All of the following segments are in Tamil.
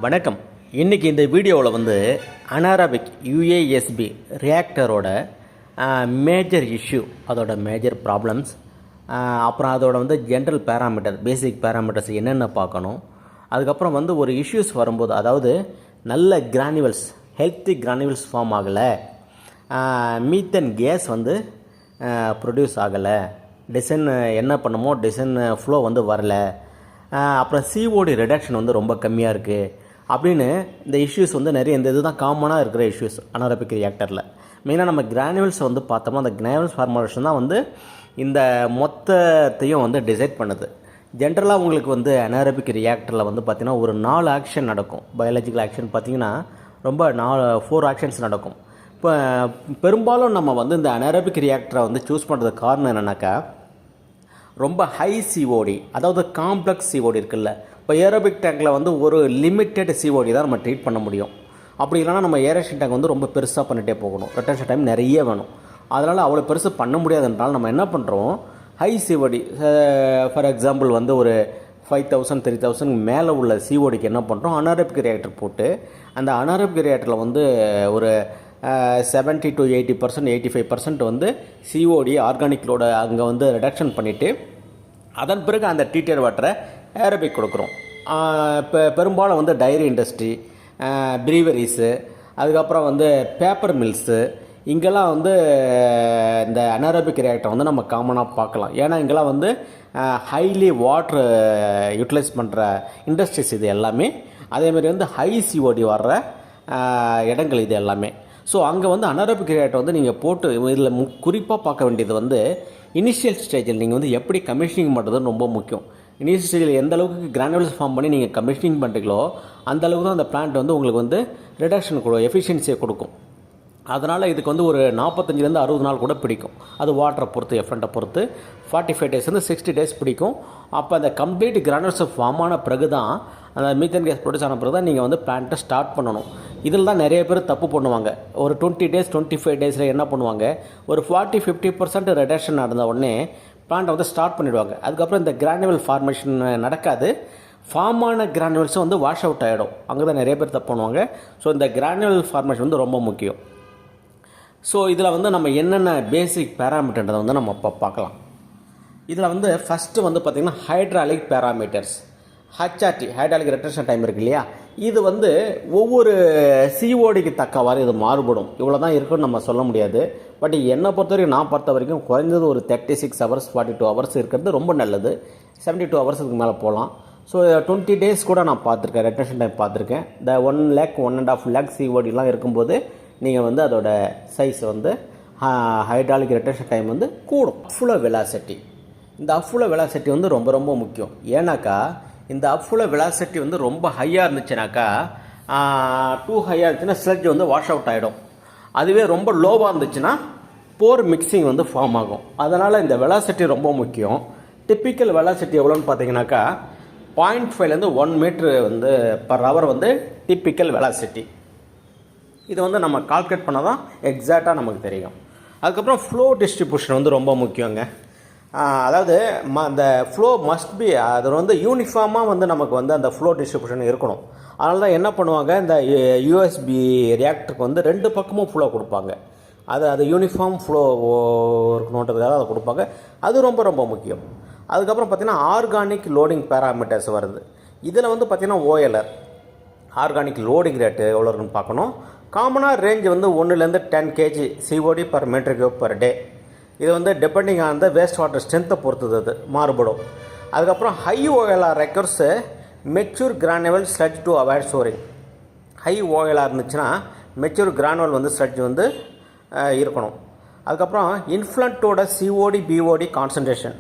வணக்கம். இன்றைக்கி இந்த வீடியோவில் வந்து அனாரபிக் யூஏஎஸ்பி ரியாக்டரோட மேஜர் இஷ்யூ, அதோட மேஜர் ப்ராப்ளம்ஸ், அப்புறம் அதோட வந்து ஜென்ரல் பேராமீட்டர், பேசிக் பேராமீட்டர்ஸ் என்னென்ன பார்க்கணும். அதுக்கப்புறம் வந்து ஒரு இஷ்யூஸ் வரும்போது, அதாவது நல்ல கிரானிவல்ஸ், ஹெல்த்தி கிரானிவல்ஸ் ஃபார்ம் ஆகலை, மீத்தன் கேஸ் வந்து ப்ரொடியூஸ் ஆகலை, டிசைன் என்ன பண்ணுமோ டிசைன் ஃப்ளோ வந்து வரலை, அப்புறம் சிஓடி ரிடக்ஷன் வந்து ரொம்ப கம்மியாக இருக்குது அப்படின்னு இந்த இஷ்யூஸ் வந்து நிறைய இந்த இதுதான் காமனாக இருக்கிற இஷ்யூஸ் அனாரபிக் ரியாக்டரில். மெயினாக நம்ம கிரானுவல்ஸ் வந்து பார்த்தோம்னா அந்த கிரானுவல்ஸ் ஃபார்மேஷன் தான் வந்து இந்த மொத்தத்தையும் வந்து டிசைட் பண்ணுது. ஜென்ரலாக உங்களுக்கு வந்து அனாரபிக் ரியாக்டரில் வந்து பார்த்திங்கன்னா ஒரு 4 ஆக்ஷன் நடக்கும். பயாலஜிக்கல் ஆக்ஷன் பார்த்திங்கன்னா ரொம்ப 4 ஆக்ஷன்ஸ் நடக்கும். இப்போ பெரும்பாலும் நம்ம வந்து இந்த அனாரபிக் ரியாக்டரை வந்து சூஸ் பண்ணுறதுக்கு காரணம் என்னென்னாக்கா, ரொம்ப ஹை சிஓடி, அதாவது காம்ப்ளெக்ஸ் சிஓடி இருக்குல்ல. இப்போ ஏரோபிக் டேங்கில் வந்து ஒரு லிமிட்டெட் சிஓடி தான் நம்ம ட்ரீட் பண்ண முடியும். அப்படி இல்லைனா நம்ம ஏரேஷன் டேங்க் வந்து ரொம்ப பெருசாக பண்ணிகிட்டே போகணும், ரொட்டேஷன் டைம் நிறைய வேணும். அதனால் அவ்வளோ பெருசு பண்ண முடியாதுன்றால் நம்ம என்ன பண்ணுறோம், ஹை சிஓடி, ஃபார் எக்ஸாம்பிள் வந்து ஒரு 5000 3000 மேலே உள்ள சிஓடிக்கு என்ன பண்ணுறோம், அனாரபிக் ரியாக்டர் போட்டு அந்த அனாரபிக் ரியாக்டரில் வந்து ஒரு 70 to 80%, 85% வந்து சிஓடி ஆர்கானிக்லோட அங்கே வந்து ரிடக்ஷன் பண்ணிவிட்டு அதன் பிறகு அந்த ட்ரீட்டட் வாட்டரை ஏரோபிக் கொடுக்குறோம். இப்போ பெரும்பாலும் வந்து டைரி இண்டஸ்ட்ரி, ப்ரீவரிஸு, அதுக்கப்புறம் வந்து பேப்பர் மில்ஸு, இங்கெல்லாம் வந்து இந்த அனாரோபிக் ரியாக்டர் வந்து நம்ம காமனாக பார்க்கலாம். ஏன்னா இங்கெல்லாம் வந்து ஹைலி வாட்ரு யூட்டிலைஸ் பண்ணுற இண்டஸ்ட்ரீஸ் இது எல்லாமே. அதேமாதிரி வந்து ஹை சிஓடி வர்ற இடங்கள் இது எல்லாமே. ஸோ அங்கே வந்து அனாரோபிக் ரியாக்டர் வந்து நீங்கள் போட்டு இதில் குறிப்பாக பார்க்க வேண்டியது வந்து இனிஷியல் ஸ்டேஜில் நீங்கள் வந்து எப்படி கமிஷனிங் பண்ணுறதுன்னு ரொம்ப முக்கியம். இனிஷியல் ஸ்டேஜில் எந்த அளவுக்கு கிரானுவல்ஸ் ஃபார்ம் பண்ணி நீங்கள் கமிஷனிங் பண்ணுறீங்களோ அந்த அளவுக்கு தான் அந்த பிளான்ட் வந்து உங்களுக்கு வந்து ரிடக்ஷன் கொடுக்கும், எஃபிஷியன்சியை கொடுக்கும். அதனால் இதுக்கு வந்து ஒரு 45 to 60 நாள் கூட பிடிக்கும். அது வாட்டரை பொறுத்து, எஃப்ரண்ட்டை பொறுத்து 45 days 60 days பிடிக்கும். அப்போ அந்த கம்ப்ளீட் கிரானுவல்ஸ் ஃபார்ம் ஆன பிறகு தான், அந்த மீத்தன் கேஸ் ப்ரொடியூஸ் ஆன பிறகு தான் நீங்கள் வந்து பிளான்ட்டை ஸ்டார்ட் பண்ணணும். இதில் தான் நிறைய பேர் தப்பு பண்ணுவாங்க. ஒரு 20 days 25 days என்ன பண்ணுவாங்க, ஒரு 40-50% ரிடக்ஷன் நடந்த உடனே பிளான்ட்டை வந்து ஸ்டார்ட் பண்ணிவிடுவாங்க. அதுக்கப்புறம் இந்த கிரானுவல் ஃபார்மேஷன் நடக்காது. ஃபார்ம் ஆன கிரானுவல்ஸும் வந்து வாஷ் அவுட் ஆகிடும். அங்கே தான் நிறைய பேர் தப்பு பண்ணுவாங்க. ஸோ இந்த கிரானுவல் ஃபார்மேஷன் வந்து ரொம்ப முக்கியம். ஸோ இதில் வந்து நம்ம என்னென்ன பேசிக் பேராமீட்டர்ன்றதை வந்து நம்ம இப்போ பார்க்கலாம். இதில் வந்து ஃபஸ்ட்டு வந்து பார்த்திங்கன்னா hydraulic parameters, HRD, hydraulic rotation time இருக்கு இல்லையா, இது வந்து ஒவ்வொரு சிஓடிக்கு தக்கவாறு இது மாறுபடும். இவ்வளோ தான் இருக்குன்னு நம்ம சொல்ல முடியாது. பட் என்னை பொறுத்த வரைக்கும், நான் பார்த்த வரைக்கும் குறைஞ்சது ஒரு 36 hours 42 hours இருக்கிறது ரொம்ப நல்லது. 72 hours மேலே போகலாம். ஸோ 20 days கூட நான் பார்த்துருக்கேன், ரொட்டேஷன் டைம் பார்த்துருக்கேன். இந்த 1 lakh 1.5 lakh சிஓடிலாம் இருக்கும்போது நீங்கள் வந்து அதோட சைஸ் வந்து ஹைட்ராலிக் ரொட்டேஷன் டைம் வந்து கூடும். அப்ஃப்ளோ வெலாசிட்டி, இந்த அப்ஃப்ளோ வெலாசிட்டி வந்து ரொம்ப ரொம்ப முக்கியம். ஏன்னாக்கா இந்த அப்ஃப்ளோ வெலாசிட்டி வந்து ரொம்ப ஹையாக இருந்துச்சுனாக்கா, டூ ஹையாக இருந்துச்சுன்னா ஸ்லட்ஜ் வந்து வாஷ் அவுட் ஆகிடும். அதுவே ரொம்ப லோவாக இருந்துச்சுன்னா போர் மிக்சிங் வந்து ஃபார்ம் ஆகும். அதனால் இந்த வெலாசிட்டி ரொம்ப முக்கியம். டிப்பிக்கல் வெலாசிட்டி எவ்வளோன்னு பார்த்தீங்கன்னாக்கா 0.5 1 meter வந்து per hour வந்து டிப்பிக்கல் வெலாசிட்டி. இது வந்து நம்ம கால்குலேட் பண்ணால் தான் எக்ஸாக்டாக நமக்கு தெரியும். அதுக்கப்புறம் ஃப்ளோ டிஸ்ட்ரிபியூஷன் வந்து ரொம்ப முக்கியங்க. அதாவது அந்த ஃப்ளோ மஸ்ட் பி, அது வந்து யூனிஃபார்மாக வந்து நமக்கு வந்து அந்த ஃப்ளோ டிஸ்ட்ரிபியூஷன் இருக்கணும். அதனால தான் என்ன பண்ணுவாங்க, இந்த யூஎஸ்பி ரியாக்டருக்கு வந்து 2 பக்கமும் ஃப்ளோ கொடுப்பாங்க. அது யூனிஃபார்ம் ஃப்ளோ இருக்கணுன்றதுக்காக அதை கொடுப்பாங்க. அது ரொம்ப ரொம்ப முக்கியம். அதுக்கப்புறம் பார்த்திங்கன்னா ஆர்கானிக் லோடிங் பேராமீட்டர்ஸ் வருது. இதில் வந்து பார்த்திங்கன்னா ஓஎல்ஆர், ஆர்கானிக் லோடிங் ரேட்டு எவ்வளோ இருக்குன்னு பார்க்கணும். காமனாக ரேஞ்ச் வந்து 1 to 10 kg COD per meter cube per day. இது வந்து depending on the waste water ஸ்ட்ரென்த்தை பொறுத்தது அது மாறுபடும். அதுக்கப்புறம் high OLR requires mature granular sludge to avoid storing. High OLR இருந்துச்சுன்னா மெச்சூர் கிரானுவல் வந்து ஸ்லட்ஜ் வந்து இருக்கணும். அதுக்கப்புறம் இன்ஃப்ளண்ட்டோட சிஓடி பிஓடி கான்சன்ட்ரேஷன்.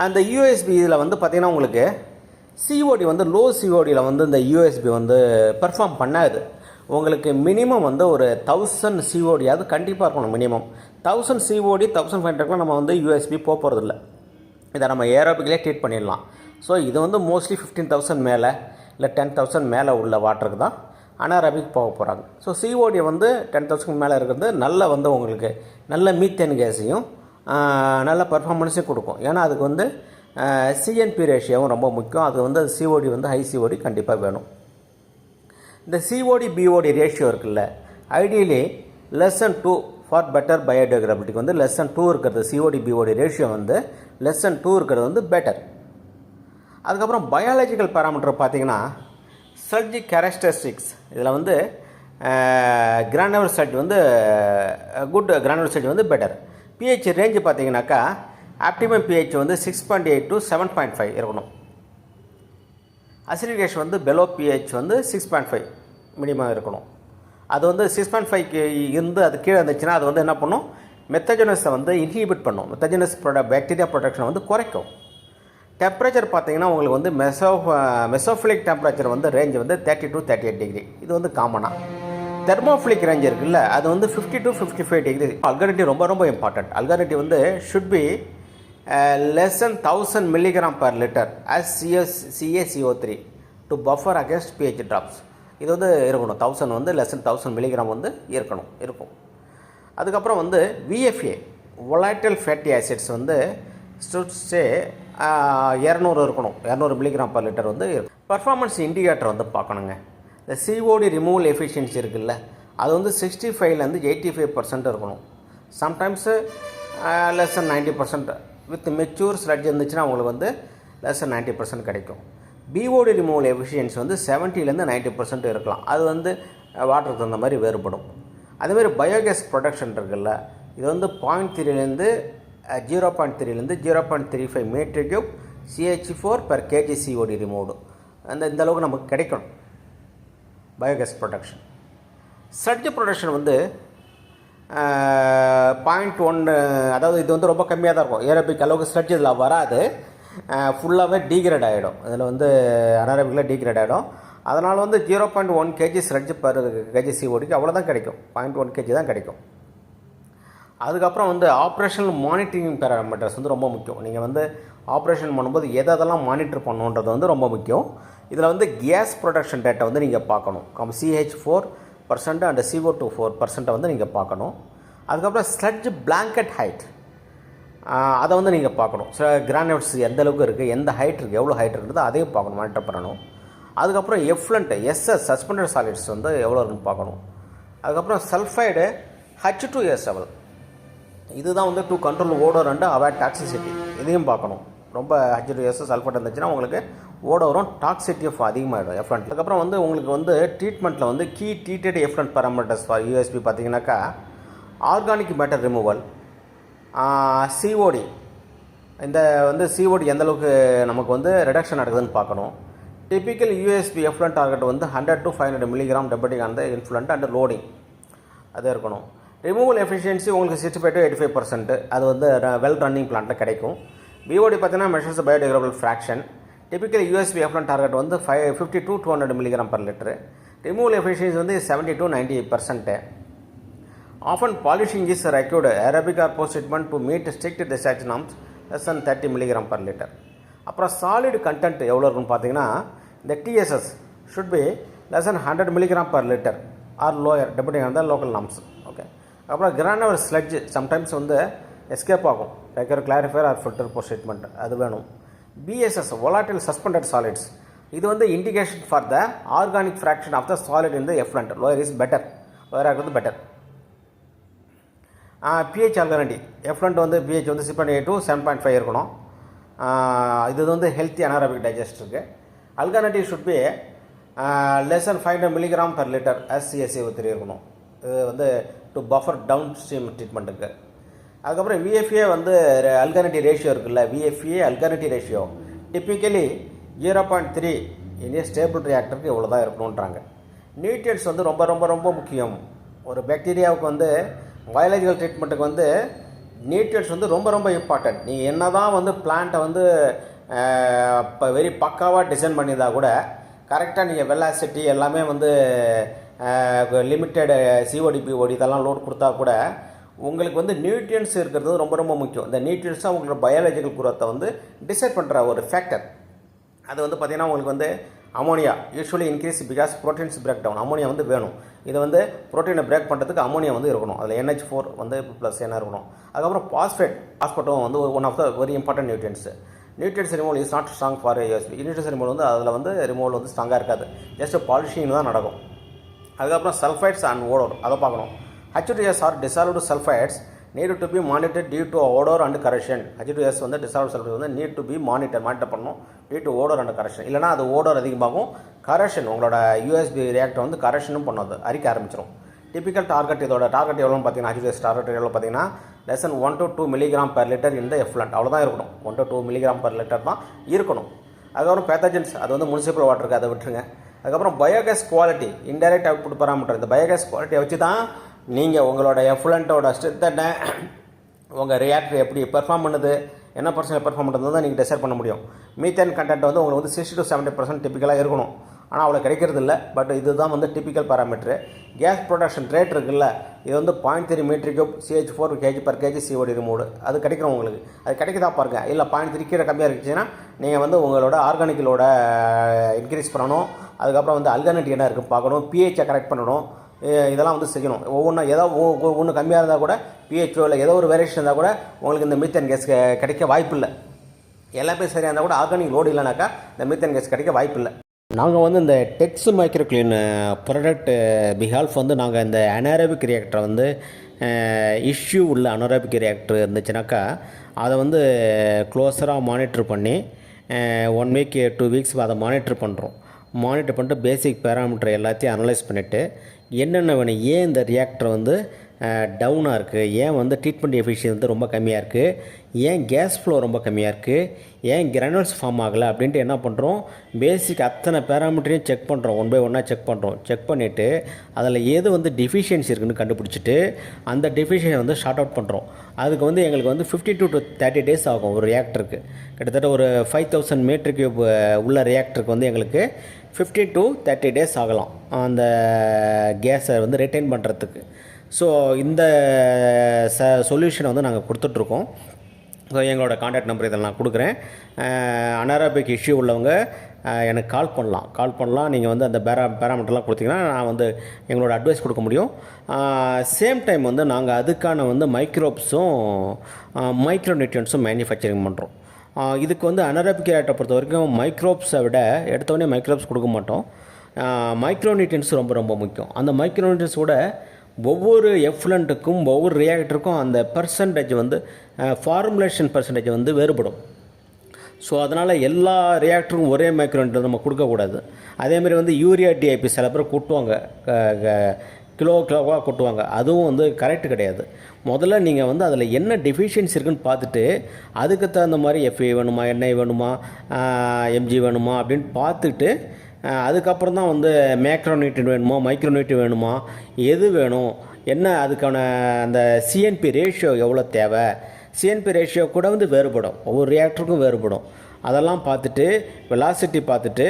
அந்த யூஎஸ்பி இதில் வந்து பார்த்திங்கன்னா உங்களுக்கு சிஓடி வந்து லோ சிஓடியில் வந்து இந்த யூஎஸ்பி வந்து பெர்ஃபார்ம் பண்ணாது. உங்களுக்கு மினிமம் வந்து ஒரு 1000 சிஓடியாவது கண்டிப்பாக இருக்கணும். மினிமம் 1000 சிஓடி 1500 நம்ம வந்து யூஎஸ்பி போகிறதில்ல. இதை நம்ம ஏரோபிக்லேயே ட்ரீட் பண்ணிடலாம். ஸோ இது வந்து மோஸ்ட்லி 15,000 மேலே இல்லை 10,000 மேலே உள்ள வாட்டருக்கு தான் அனாரபிக் போக போகிறாங்க. ஸோ சிஓடி வந்து 10,000 மேலே இருக்கிறது நல்ல வந்து உங்களுக்கு நல்ல மீத்தேன் கேஸையும் நல்ல பர்ஃபார்மன்ஸையும் கொடுக்கும். ஏன்னா அதுக்கு வந்து சிஎன்பி ரேஷியோவும் ரொம்ப முக்கியம். அது வந்து சிஓடி வந்து ஹை சிஓடி கண்டிப்பாக வேணும். இந்த சிஓடி பிஓடி ரேஷியோ இருக்குல்ல, ஐடியலி <2 ஃபார் பெட்டர் பயோடிகிரபிலிட்டிக்கு வந்து <2 இருக்கிறது. சிஓடி பிஓடி ரேஷியோ வந்து <2 இருக்கிறது வந்து பெட்டர். அதுக்கப்புறம் பயாலஜிக்கல் பேராமீட்டர் பார்த்தீங்கன்னா ஸ்லட்ஜ் கேரக்டரிஸ்டிக்ஸ். இதில் வந்து கிரானுலர் ஸ்லட்ஜ் வந்து குட், கிரானுலர் ஸ்லட்ஜ் வந்து பெட்டர். பிஹெச் ரேஞ்சு பார்த்தீங்கன்னாக்கா ஆப்டிமம் பிஹெச் வந்து 6.8 to 7.5 இருக்கணும். அசிடிகேஷன் வந்து பெலோ பிஹெச் வந்து 6.5 மினிமம் இருக்கணும். அது வந்து 6.5க்கு இருந்து அது கீழே இருந்துச்சுன்னா அது வந்து என்ன பண்ணும், மெத்தஜனஸை வந்து இன்ஹிபிட் பண்ணும். மெத்தஜனஸ் பாக்டீரியா ப்ரொடக்ஷனை வந்து குறைக்கும். டெம்பரேச்சர் பார்த்தீங்கன்னா உங்களுக்கு வந்து மெசோஃபிலிக் டெம்பரேச்சர் வந்து ரேஞ்ச் வந்து 30 to 38 டிகிரி. இது வந்து காமனாக. தெர்மோஃபிலிக் ரேஞ்ச் இருக்குல்ல, அது வந்து 50 to 55 டிகிரி. அல்காரிட்டி ரொம்ப ரொம்ப இம்பார்ட்டன்ட். அல்காரிட்டி வந்து should be less than 1000 milligram per liter as CaCO3 to buffer against pH drops. இது வந்து இருக்கணும். 1000 வந்து less than 1000 மில்லிகிராம் வந்து இருக்கும். அதுக்கப்புறம் வந்து VFA volatile fatty acids வந்து ஸ்டே 200 இருக்கணும். 200 மில்லிகிராம் பர் லிட்டர் வந்து இருக்கும். பர்ஃபார்மன்ஸ் இண்டிகேட்டர் வந்து பார்க்கணுங்க. இந்த சிஓடி ரிமூவல் எஃபிஷியன்சி இருக்குல்ல, அது வந்து 65லேருந்து 85% இருக்கணும். Sometimes less than 90%. With mature sludge இருந்துச்சுன்னா உங்களுக்கு வந்து less than 90% கிடைக்கும். பிஓடி ரிமூவல் எஃபிஷியன்சி வந்து 70லேருந்து 90% இருக்கலாம். அது வந்து வாட்டருக்கு தகுந்த மாதிரி வேறுபடும். அதேமாதிரி பயோகேஸ் ப்ரொடக்ஷன் இருக்குல்ல, இது வந்து 0.3லேருந்து 0.35 metre cube CH4 per kg COD removed. இந்த அளவுக்கு நமக்கு கிடைக்கணும் பயோகேஸ் ப்ரொடக்ஷன். ஸ்லட்ஜ் ப்ரொடக்ஷன் வந்து 0.1, அதாவது இது வந்து ரொம்ப கம்மியாக தான் இருக்கும். ஏரோபிக் அளவுக்கு ஸ்லட்ஜ் இதில் வராது. ஃபுல்லாகவே டீக்ரேட் ஆகிடும். இதில் வந்து அனாரோபிக்கில் டீக்ரேட் ஆகிடும். அதனால் வந்து 0.1 kg ஸ்லட்ஜ் பர் kg CODக்கு அவ்வளோதான் கிடைக்கும். 0.1 kg தான் கிடைக்கும். அதுக்கப்புறம் வந்து ஆப்ரேஷனல் மானிட்டரிங் பேராமீட்டர்ஸ் வந்து ரொம்ப முக்கியம். நீங்கள் வந்து ஆப்ரேஷன் பண்ணும்போது எதெல்லாம் மானிட்டர் பண்ணுன்றது வந்து ரொம்ப முக்கியம். இதில் வந்து கேஸ் ப்ரொடக்ஷன் டேட்டா வந்து நீங்கள் பார்க்கணும். CH4% அண்ட் CO2 4% வந்து நீங்கள் பார்க்கணும். அதுக்கப்புறம் ஸ்லட்ஜ் பிளாங்கெட் ஹைட், அதை வந்து நீங்கள் பார்க்கணும். கிரானுலேட்ஸ் எந்த அளவுக்கு இருக்குது, எந்த ஹைட் இருக்குது, எவ்வளோ ஹைட் இருக்குது அதையும் பார்க்கணும், மானிட்டர் பண்ணணும். அதுக்கப்புறம் எஃப்ளண்ட் சஸ்பெண்டட் சாலிட்ஸ் வந்து எவ்வளோ இருக்குன்னு பார்க்கணும். அதுக்கப்புறம் சல்ஃபைடு H2SO, இதுதான் வந்து to control odour and avoid toxicity, இதையும் பார்க்கணும். ரொம்ப H2SO சல்ஃபேட் இருந்துச்சுன்னா உங்களுக்கு ஓடோரும் டாக்ஸிட்டி அதிகமாகிடும் எஃப்ளண்ட். அதுக்கப்புறம் வந்து உங்களுக்கு வந்து ட்ரீட்மெண்ட்டில் வந்து key treated effluent parameters for USB பார்த்தீங்கன்னாக்கா ஆர்கானிக் மேட்டர் ரிமூவல், சிஓடி. இந்த வந்து சிஓடி எந்தளவுக்கு நமக்கு வந்து ரிடக்ஷன் நடக்குதுன்னு பார்க்கணும். டிப்பிக்கல் யூஎஸ்பி எஃப்ளண்ட் டார்கெட் வந்து 100 to 500 milligram depending on the influent and loading, அது இருக்கணும். ரிமூவல் எஃபிஷியன்சி உங்களுக்கு 65 to 85%, அது வந்து வெல் ரன்னிங் பிளான்ட்டில் கிடைக்கும். பிஓடி பார்த்தீங்கன்னா measures biodegradable fraction. Typical USB effluent target வந்து 50 to 200 milligram per litre. Removal efficiency வந்து 70 to 90%. Often polishing is required aerobic or post treatment to meet strict discharge norms less than 30 milligram per litre. அப்புறம் சாலிட் கண்டென்ட் எவ்வளோ இருக்குன்னு பார்த்தீங்கன்னா இந்த TSS should be less than 100 milligram per litre or lower depending on the local norms. Okay. அப்புறம் கிரானுலர் ஸ்லட்ஜ் சம்டைம்ஸ் வந்து எஸ்கேப் ஆகும், require clarifier or filter post treatment, அது வேணும். BSS volatile suspended solids, இது வந்து indication for the organic fraction of the solid in the effluent. Lower is better, லோயராக இருக்கிறது பெட்டர். பிஹெச் அல்கானிட்டி எஃப்ளண்ட் வந்து பிஹெச் வந்து 6.8 to 7.5 இருக்கணும். இது வந்து ஹெல்த்தி அனாரோபிக் டைஜஸ்டருக்கு. Alkalinity should be less than 500 milligram per litre CaCO3 இருக்கணும். இது வந்து டு பஃபர் டவுன் ஸ்ட்ரீம் ட்ரீட்மெண்ட்டுக்கு. அதுக்கப்புறம் VFA வந்து அல்கானிட்டி ரேஷியோ இருக்குல்ல, VFA அல்கானிட்டி ரேஷியோ டிப்பிக்கலி 0.3 இனி ஸ்டேபிள் ரியாக்டருக்கு இவ்வளோ தான் இருக்கணுன்றாங்க. நியூட்ரியன்ஸ் வந்து ரொம்ப ரொம்ப ரொம்ப முக்கியம். ஒரு பாக்டீரியாவுக்கு வந்து பயாலஜிக்கல் ட்ரீட்மெண்ட்டுக்கு வந்து நியூட்ரியன்ஸ் வந்து ரொம்ப ரொம்ப இம்பார்ட்டன்ட். நீங்கள் என்ன தான் வந்து பிளான்ட்டை வந்து இப்போ வெரி பக்காவாக டிசைன் பண்ணியிருந்தால் கூட கரெக்டாக நீங்கள் வெலாசிட்டி எல்லாமே வந்து லிமிட்டெட் COD POD இதெல்லாம் லோட் கொடுத்தா கூட உங்களுக்கு வந்து நியூட்ரியன்ஸ் இருக்கிறது ரொம்ப ரொம்ப முக்கியம். இந்த நியூட்ரியன்ஸ் தான் உங்களோட பயாலஜிக்கல் குரோத்தை வந்து டிசைட் பண்ணுற ஒரு ஃபேக்டர். அது வந்து பார்த்திங்கன்னா உங்களுக்கு வந்து ammonia usually increase because proteins break down. Ammonia வந்து வேணும். இது வந்து ப்ரோட்டீனை பிரேக் பண்ணுறதுக்கு அமோனியா வந்து இருக்கணும். அதில் NH4 வந்து ப்ளஸ் என்ன இருக்கணும். அதுக்கப்புறம் பாஸ்பேட்டும் வந்து one of the very important nutrients. Nutrients removal is not strong for USP. Nutrients removal வந்து அதில் வந்து ரிமூவல் வந்து ஸ்ட்ராங்காக இருக்காது, ஜஸ்ட் பாலிஷிங் தான் நடக்கும். அதுக்கப்புறம் சல்ஃபைட்ஸ் அண்ட் ஓடோர் அதை பார்க்கணும். H2S or dissolved sulphides need to be monitor due to odour and correction. H2S வந்து டிசால்வ்டு சல்ஃபைட் வந்து நீட் டு பி மானிட்டர் பண்ணணும் due to odour and correction. இல்லைனா அது ஓடோர் அதிகமாகும், கரெக்ஷன் உங்களோட யூஎஸ்பி ரியாக்டர் வந்து கரெக்ஷனும் பண்ணது அரிக்க ஆரம்பிச்சிடும். டிபிக்கல் டார்கெட் இதோட டார்கெட் எவ்வளோன்னு பார்த்தீங்கன்னா H2S டார்கெட் எவ்வளோ பார்த்தீங்கன்னா less than 1 to 2 milligram per liter in the effluent அவ்வளோதான் இருக்கணும். 1 to 2 milligram per liter தான் இருக்கணும். அதுக்கப்புறம் பேத்தஜன்ஸ் அது வந்து முனிசிபல் வாட்டருக்கு அதை விட்டுருங்க. அதுக்கப்புறம் biogas quality indirect output parameter. இந்த பயோகேஸ் குவாலிட்டியை வச்சு தான் நீங்கள் உங்களோட எஃப்ளண்ட்டோட ஸ்ட்ரென்த் என்ன, உங்கள் ரியாக்டர் எப்படி பெர்ஃபார்ம் பண்ணுது, என்ன பர்சன்ட் பெர்ஃபார்ம் பண்ணுறது தான் நீங்கள் டிசைட் பண்ண முடியும். மீத்தேன் கண்டென்ட் வந்து உங்களுக்கு வந்து 60 to 70% டிப்பிக்கலாக இருக்கணும், ஆனால் அவ்வளோ கிடைக்கிறது இல்லை. பட் இதுதான் வந்து டிப்பிக்கல் பாராமீட்ரு. கேஸ் ப்ரொடக்ஷன் ரேட் இருக்குல்ல, இது வந்து 0.3 metre cube CH4 kg/kg COD removed அது கிடைக்கிறோம் உங்களுக்கு. அது கிடைக்கதா பாருங்கள். இல்லை 0.3 கீழே கம்மியாக இருந்துச்சுன்னா நீங்கள் வந்து உங்களோட ஆர்கானிக்கலோட இன்க்ரீஸ் பண்ணணும். அதுக்கப்புறம் வந்து அல்கனட் என்ன இருக்குன்னு பார்க்கணும், பிஹெச்சை கரெக்ட் பண்ணணும். இதெல்லாம் வந்து செய்யணும். ஒவ்வொன்றும் ஏதோ ஒன்று கம்மியாக இருந்தால் கூட பிஹெச்ஓ இல்லை ஏதோ ஒரு வேரியேஷன் இருந்தால் கூட உங்களுக்கு இந்த மீத்தேன் கேஸ் கிடைக்க வாய்ப்பு இல்லை. எல்லாமே சரியாக இருந்தால் கூட ஆர்கானிக் லோடு இல்லைனாக்கா இந்த மீத்தேன் கேஸ் கிடைக்க வாய்ப்பு இல்லை. நாங்கள் வந்து இந்த டெக்ஸ் மைக்ரோ கிளீன் ப்ராடக்ட் பிஹால்ஃப் வந்து நாங்கள் இந்த அனாரோபிக் ரியாக்டரை வந்து இஷ்யூ உள்ள அனாரோபிக் ரியாக்டர் இருந்துச்சுனாக்கா அதை வந்து க்ளோஸராக மானிட்டர் பண்ணி 1 week 2 weeks அதை மானிட்டர் பண்ணுறோம். மானிட்டர் பண்ணிட்டு பேசிக் பேராமீட்டர் எல்லாத்தையும் அனலைஸ் பண்ணிவிட்டு என்னென்ன வேணும், ஏன் இந்த ரியாக்டர் வந்து டவுனாக இருக்குது, ஏன் வந்து ட்ரீட்மெண்ட் எஃபிஷியன்சி வந்து ரொம்ப கம்மியாக இருக்குது, ஏன் கேஸ் ஃப்ளோ ரொம்ப கம்மியாக இருக்குது, ஏன் கிரானுல்ஸ் ஃபார்ம் ஆகலை அப்படின்ட்டு என்ன பண்ணுறோம், பேசிக் அத்தனை பேராமீட்டரையும் செக் பண்ணுறோம். 1 by 1 செக் பண்ணுறோம். செக் பண்ணிவிட்டு அதில் எது வந்து டிஃபிஷியன்சி இருக்குதுன்னு கண்டுபிடிச்சிட்டு அந்த டிஃபிஷியன்சி வந்து ஷார்ட் அவுட் பண்ணுறோம். அதுக்கு வந்து எங்களுக்கு வந்து 52 to 30 days ஆகும் ஒரு ரியாக்டருக்கு. கிட்டத்தட்ட ஒரு 5000 மீட்டர் கியூப் உள்ள ரியாக்டருக்கு வந்து எங்களுக்கு 15 to 30 days ஆகலாம் அந்த கேஸை வந்து ரிட்டைன் பண்ணுறதுக்கு. ஸோ இந்த சொல்யூஷனை வந்து நாங்கள் கொடுத்துட்ருக்கோம். ஸோ எங்களோட கான்டாக்ட் நம்பர் இதெல்லாம் கொடுக்குறேன். அனாரோபிக் இஷ்யூ உள்ளவங்க எனக்கு கால் பண்ணலாம். நீங்கள் வந்து அந்த பேராமீட்டர்லாம் கொடுத்தீங்கன்னா நான் வந்து எங்களோட அட்வைஸ் கொடுக்க முடியும். சேம் டைம் வந்து நாங்கள் அதுக்கான வந்து மைக்ரோப்ஸும் மைக்ரோ நியூட்ரியன்ஸும் மேனுஃபேக்சரிங் பண்ணுறோம். இதுக்கு வந்து அனாரோபிக் ரியாக்டரை பொறுத்த வரைக்கும் மைக்ரோப்ஸை விட எடுத்தோடனே மைக்ரோப்ஸ் கொடுக்க மாட்டோம். மைக்ரோ நியூட்ரியன்ஸ் ரொம்ப ரொம்ப முக்கியம். அந்த மைக்ரோ நியூட்ரியன்ஸோட ஒவ்வொரு எஃப்ளண்ட்டுக்கும் ஒவ்வொரு ரியாக்டருக்கும் அந்த பர்சன்டேஜ் வந்து ஃபார்முலேஷன் பர்சன்டேஜ் வந்து வேறுபடும். ஸோ அதனால் எல்லா ரியாக்டருக்கும் ஒரே மைக்ரோ நியூட்ரியன் நம்ம கொடுக்கக்கூடாது. அதேமாதிரி வந்து யூரியா டிஐபி சில பேர் கூட்டுவாங்க, கிலோவாக கொட்டுவாங்க. அதுவும் வந்து கரெக்ட் கிடையாது. முதல்ல நீங்கள் வந்து அதில் என்ன டெஃபிஷியன்சி இருக்குதுன்னு பார்த்துட்டு அதுக்கு தகுந்த மாதிரி எஃப்ஏ வேணுமா, என்ஐ வேணுமா, எம்ஜி வேணுமா அப்படின்னு பார்த்துட்டு அதுக்கப்புறம் தான் வந்து மேக்ரோ நியூட்ரியன் வேணுமா, மைக்ரோ நியூட்ரியன் வேணுமா, எது வேணும், என்ன அதுக்கான அந்த சிஎன்பி ரேஷியோ எவ்வளோ தேவை, சிஎன்பி ரேஷியோ கூட வந்து வேறுபடும், ஒவ்வொரு ரியாக்டருக்கும் வேறுபடும். அதெல்லாம் பார்த்துட்டு வெலாசிட்டி பார்த்துட்டு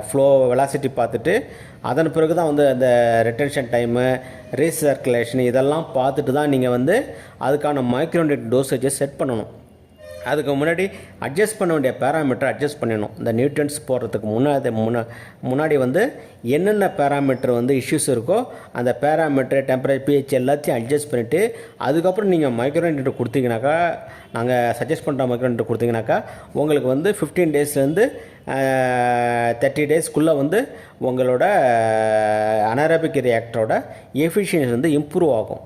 ஃப்ளோ வெலாசிட்டி பார்த்துட்டு அதன் பிறகு தான் வந்து அந்த ரிட்டென்ஷன் டைமு, ரீசர்க்குலேஷன் இதெல்லாம் பார்த்துட்டு தான் நீங்கள் வந்து அதுக்கான மைக்ரோ நியூட்ரியன் டோசேஜை செட் பண்ணணும். அதுக்கு முன்னாடி அட்ஜஸ்ட் பண்ண வேண்டிய பேராமீட்டர் அட்ஜஸ்ட் பண்ணிடணும். இந்த நியூட்ரியன்ஸ் போடுறதுக்கு முன்னாடி வந்து என்னென்ன பேராமீட்டர் வந்து இஷ்யூஸ் இருக்கோ அந்த பேராமீட்டர், டெம்பரேச்சர், பிஹெச் எல்லாத்தையும் அட்ஜஸ்ட் பண்ணிவிட்டு அதுக்கப்புறம் நீங்கள் மைக்ரோ நியூட்ரியன் கொடுத்தீங்கனாக்கா, நாங்கள் சஜஸ்ட் பண்ணுற மைக்ரோ நியூட்ரியன் கொடுத்தீங்கனாக்கா உங்களுக்கு வந்து 15 daysலேருந்து 30 daysக்குள்ளே வந்து உங்களோட அனாரோபிக் ரியாக்டரோட எஃபிஷியன்சி வந்து இம்ப்ரூவ் ஆகும்.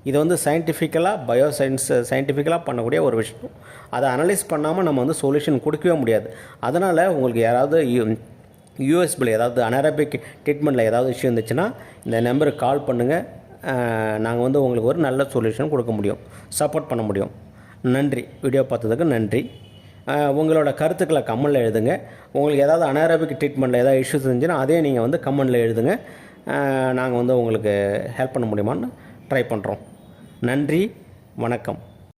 இது வந்து சயின்டிஃபிக்கலாக பண்ணக்கூடிய ஒரு விஷயம். அதை அனலைஸ் பண்ணாமல் நம்ம வந்து சொல்யூஷன் கொடுக்கவே முடியாது. அதனால் உங்களுக்கு யாராவது யூஎஸ்பியில் ஏதாவது அனாரோபிக் ட்ரீட்மெண்ட்டில் ஏதாவது இஷ்யூ இருந்துச்சுன்னா இந்த நம்பருக்கு கால் பண்ணுங்கள். நாங்கள் வந்து உங்களுக்கு ஒரு நல்ல சொல்யூஷன் கொடுக்க முடியும், சப்போர்ட் பண்ண முடியும். நன்றி. வீடியோ பார்த்ததுக்கு நன்றி. உங்களோட கருத்துக்களை கமெண்டில் எழுதுங்க. உங்களுக்கு ஏதாவது அனாரோபிக் ட்ரீட்மெண்ட்டில் ஏதாவது இஷ்யூஸ் இருந்துச்சுன்னா அதே நீங்கள் வந்து கமெண்டில் எழுதுங்க. நாங்கள் வந்து உங்களுக்கு ஹெல்ப் பண்ண முடியுமான்னு ட்ரை பண்ணுறோம். நன்றி, வணக்கம்.